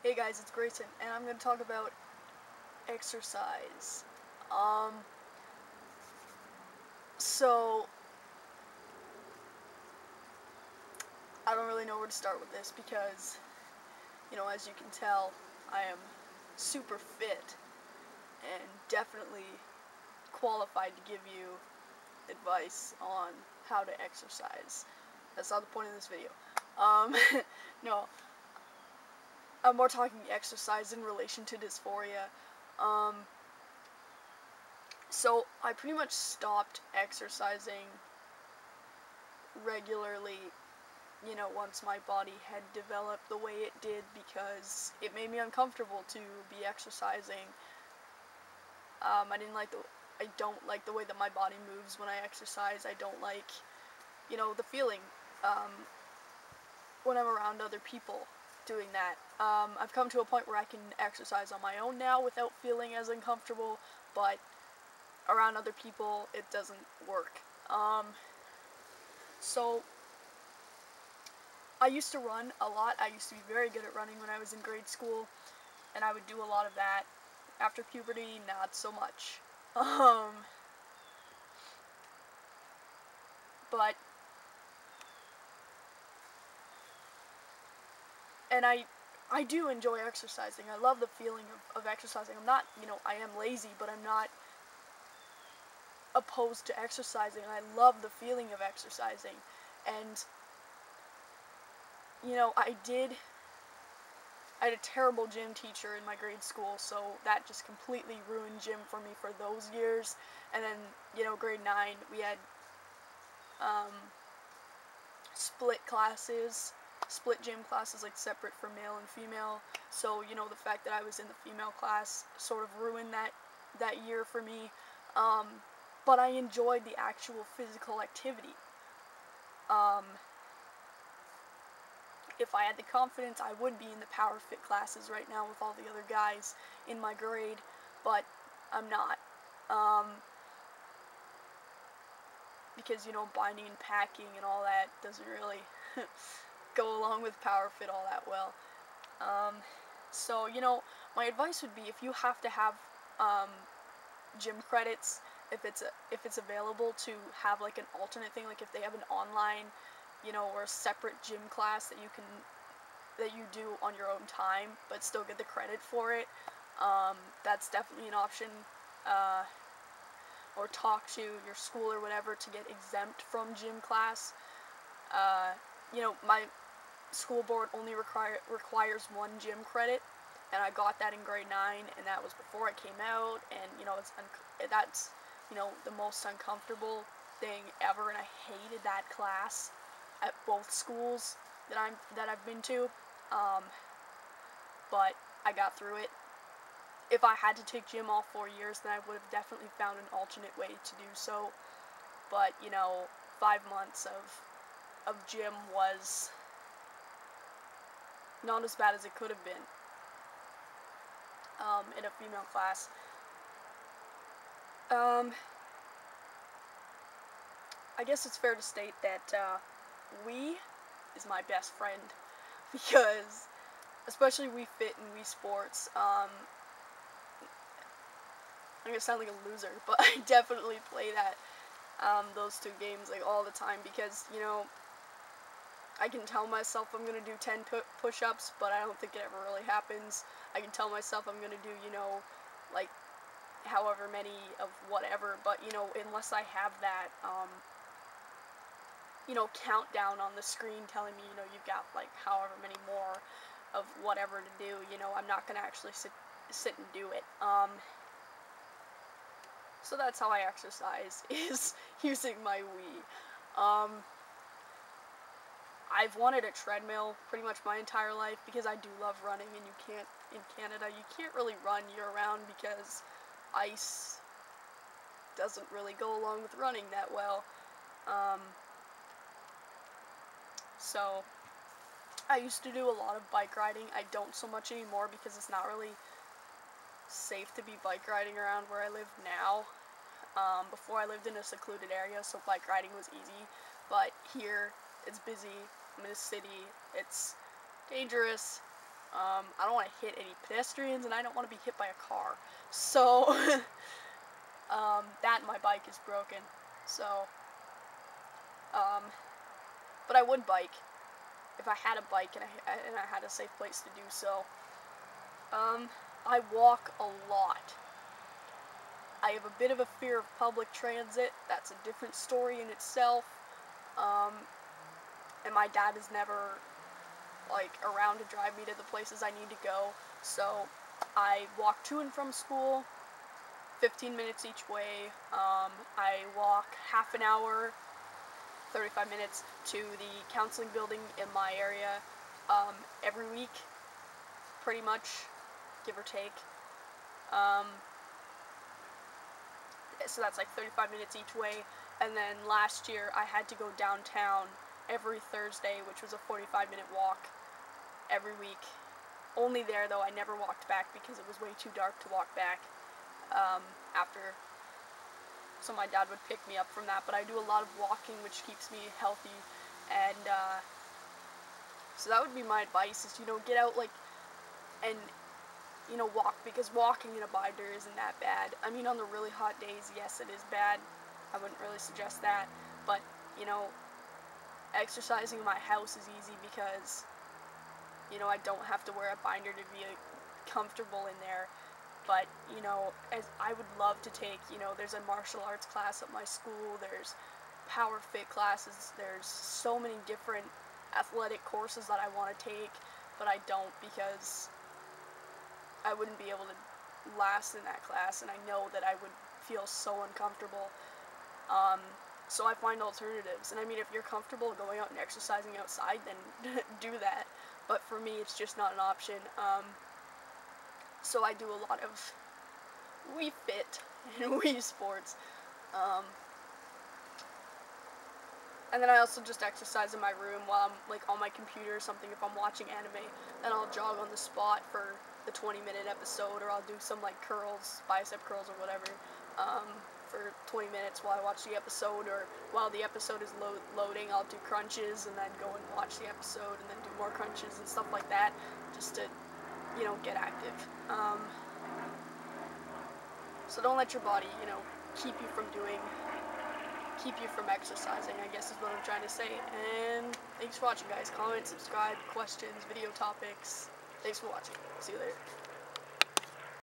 Hey guys, it's Grayson, and I'm going to talk about exercise. Um, so, I don't really know where to start with this because, as you can tell, I am super fit and definitely qualified to give you advice on how to exercise. That's not the point of this video. Um, no, I'm more talking exercise in relation to dysphoria. Um, so, I pretty much stopped exercising regularly, once my body had developed the way it did because it made me uncomfortable to be exercising. I don't like the way that my body moves when I exercise. I don't like, the feeling, um, when I'm around other people doing that. I've come to a point where I can exercise on my own now without feeling as uncomfortable, but around other people, it doesn't work. So, I used to run a lot. I used to be very good at running when I was in grade school, and I would do a lot of that. After puberty, not so much. But, and I do enjoy exercising. I love the feeling of exercising. I'm not, I am lazy, but I'm not opposed to exercising. I love the feeling of exercising. And, I had a terrible gym teacher in my grade school, so that just completely ruined gym for me for those years. And then, grade 9, we had um, split gym classes, like separate for male and female. So, the fact that I was in the female class sort of ruined that year for me. But I enjoyed the actual physical activity. Um, if I had the confidence, I would be in the power fit classes right now with all the other guys in my grade, but I'm not. Because, binding and packing and all that doesn't really go along with power fit all that well. So, my advice would be if you have to have gym credits, if it's available to have like an alternate thing, like if they have an online, or a separate gym class that you do on your own time, but still get the credit for it, that's definitely an option. Or talk to your school or whatever to get exempt from gym class. My school board only requires one gym credit, and I got that in grade 9, and that was before it came out, and, that's, the most uncomfortable thing ever, and I hated that class at both schools that I've been to, but I got through it. If I had to take gym all 4 years, then I would have definitely found an alternate way to do so, but, 5 months of gym was not as bad as it could have been, in a female class. I guess it's fair to state that, Wii is my best friend, because, especially Wii Fit and Wii Sports, I'm gonna sound like a loser, but I definitely play those two games, like, all the time, because, I can tell myself I'm gonna do 10 push-ups, but I don't think it ever really happens. I can tell myself I'm gonna do, like, however many of whatever, but, unless I have that, countdown on the screen telling me, you've got, like, however many more of whatever to do, I'm not gonna actually sit and do it. So that's how I exercise, is using my Wii. I've wanted a treadmill pretty much my entire life because I do love running, and in Canada, you can't really run year-round because ice doesn't really go along with running that well. So, I used to do a lot of bike riding. I don't so much anymore because it's not really safe to be bike riding around where I live now. Before I lived in a secluded area, so bike riding was easy, but here, it's busy. I'm in a city, it's dangerous, I don't want to hit any pedestrians, and I don't want to be hit by a car. So, that and my bike is broken. So, um, but I would bike if I had a bike and I had a safe place to do so. I walk a lot. I have a bit of a fear of public transit. That's a different story in itself. Um, and my dad is never, like, around to drive me to the places I need to go. So I walk to and from school, 15 minutes each way. I walk half an hour, 35 minutes to the counseling building in my area every week, pretty much, give or take. Um, so that's like 35 minutes each way. And then last year I had to go downtown every Thursday, which was a 45-minute walk every week. Only there, though, I never walked back because it was way too dark to walk back after. So my dad would pick me up from that. But I do a lot of walking, which keeps me healthy. And so that would be my advice is, get out, like, and walk, because walking in a binder isn't that bad. I mean, on the really hot days, yes, it is bad. I wouldn't really suggest that. But, exercising in my house is easy because, I don't have to wear a binder to be comfortable in there. But, as I would love to take, there's a martial arts class at my school, there's power fit classes, there's so many different athletic courses that I want to take, but I don't because I wouldn't be able to last in that class, and I know that I would feel so uncomfortable. So I find alternatives, and I mean, if you're comfortable going out and exercising outside, then do that, but for me, it's just not an option. So I do a lot of Wii Fit and Wii Sports, and then I also just exercise in my room while I'm, like, on my computer or something. If I'm watching anime, then I'll jog on the spot for the 20-minute episode, or I'll do some, like, curls, bicep curls or whatever, for 20 minutes while I watch the episode, or while the episode is loading, I'll do crunches and then go and watch the episode and then do more crunches and stuff like that, just to, get active. So don't let your body, keep you from exercising, I guess is what I'm trying to say. And thanks for watching, guys. Comment, subscribe, questions, video topics. Thanks for watching. See you later.